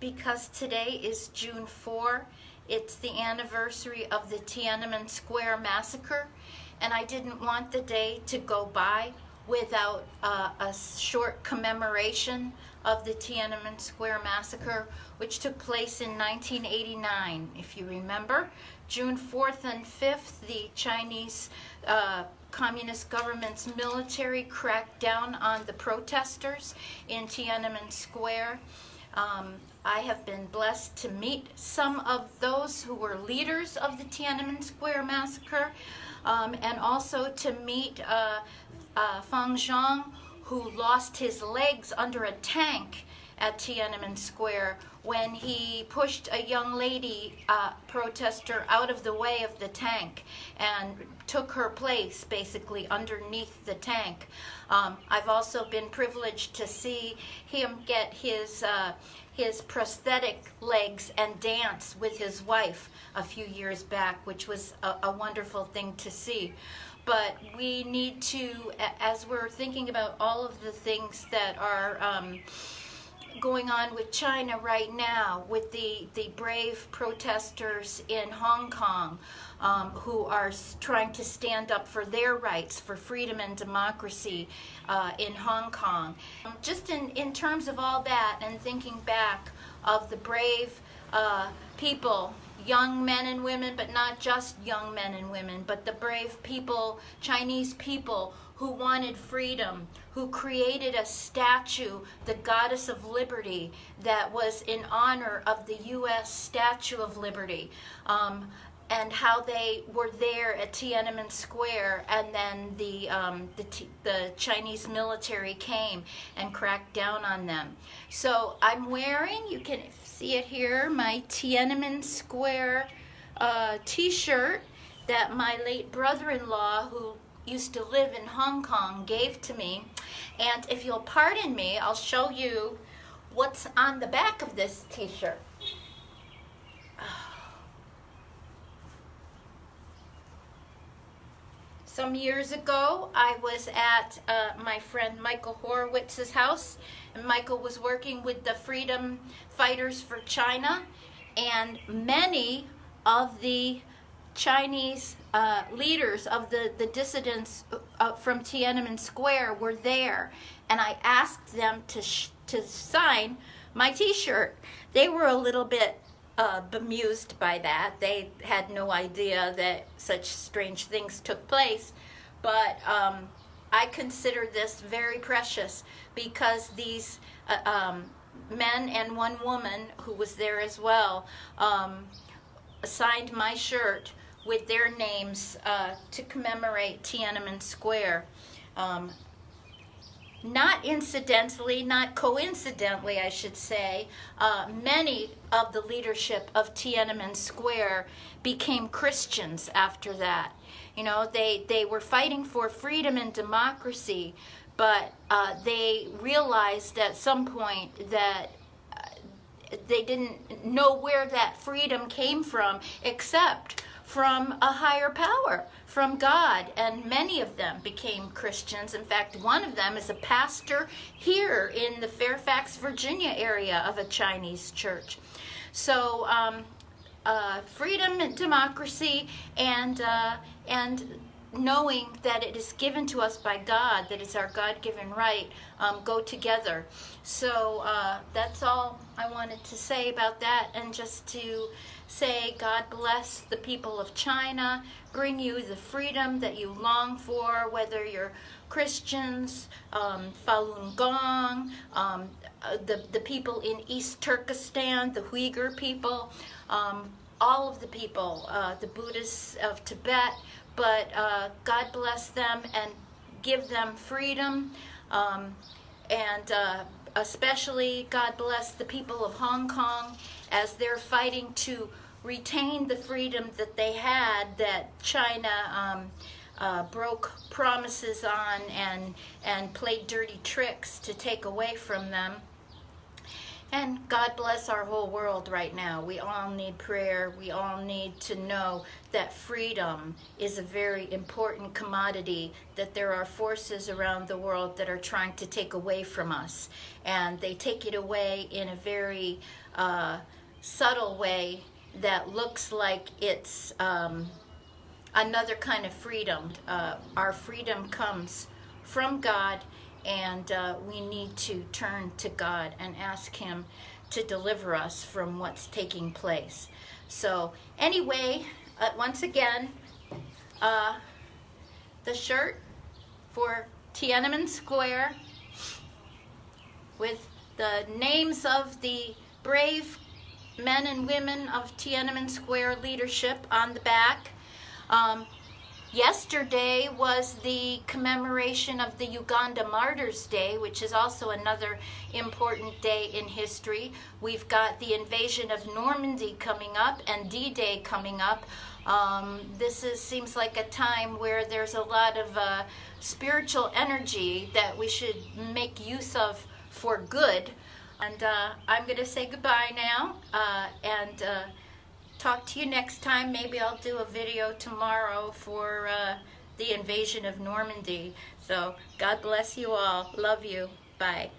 because today is June 4. It's the anniversary of the Tienanmen Square Massacre, and I didn't want the day to go by without a short commemoration of the Tienanmen Square Massacre, which took place in 1989. If you remember, June 4th and 5th, the Chinese Communist government's military cracked down on the protesters in Tiananmen Square. I have been blessed to meet some of those who were leaders of the Tiananmen Square Massacre, and also to meet Fang Zhang, who lost his legs under a tank at Tiananmen Square when he pushed a young lady protester out of the way of the tank and took her place basically underneath the tank. I've also been privileged to see him get his prosthetic legs and dance with his wife a few years back, which was a wonderful thing to see. But we need to, as we're thinking about all of the things that are going on with China right now, with the brave protesters in Hong Kong who are trying to stand up for their rights, for freedom and democracy in Hong Kong. Just in terms of all that, and thinking back of the brave people, young men and women, but not just young men and women, but the brave people, Chinese people who wanted freedom, who created a statue, the Goddess of Liberty, that was in honor of the U.S. Statue of Liberty, and how they were there at Tiananmen Square, and then the Chinese military came and cracked down on them. So I'm wearing, you can see it here, my Tiananmen Square t-shirt that my late brother-in-law, who used to live in Hong Kong, gave to me. And if you'll pardon me, I'll show you what's on the back of this t-shirt. Some years ago, I was at my friend Michael Horowitz's house, and Michael was working with the Freedom Fighters for China, and many of the Chinese leaders of the dissidents from Tiananmen Square were there, and I asked them to sign my t-shirt. They were a little bit bemused by that. They had no idea that such strange things took place, but I consider this very precious, because these men and one woman who was there as well signed my shirt with their names to commemorate Tiananmen Square. Not incidentally, not coincidentally, I should say, many of the leadership of Tiananmen Square became Christians after that. You know, they were fighting for freedom and democracy, but they realized at some point that they didn't know where that freedom came from, except from a higher power, from God, and many of them became Christians. In fact, one of them is a pastor here in the Fairfax, Virginia area of a Chinese church. So freedom and democracy, and knowing that it is given to us by God, that it's our God-given right, go together. So that's all I wanted to say about that, and just to say God bless the people of China, bring you the freedom that you long for, whether you're Christians, Falun Gong, the people in East Turkestan, the Uyghur people, all of the people, the Buddhists of Tibet, but God bless them and give them freedom, and especially God bless the people of Hong Kong as they're fighting to retain the freedom that they had, that China broke promises on and played dirty tricks to take away from them. And God bless our whole world right now. We all need prayer. We all need to know that freedom is a very important commodity, that there are forces around the world that are trying to take away from us. And they take it away in a very subtle way that looks like it's another kind of freedom. Our freedom comes from God, and we need to turn to God and ask Him to deliver us from what's taking place. So anyway, once again, the shirt for Tienanmen Square with the names of the brave men and women of Tienanmen Square leadership on the back. Yesterday was the commemoration of the Uganda Martyrs' Day, which is also another important day in history. We've got the invasion of Normandy coming up and D-Day coming up. This seems like a time where there's a lot of spiritual energy that we should make use of for good. And I'm going to say goodbye now and talk to you next time. Maybe I'll do a video tomorrow for the invasion of Normandy. So God bless you all. Love you. Bye.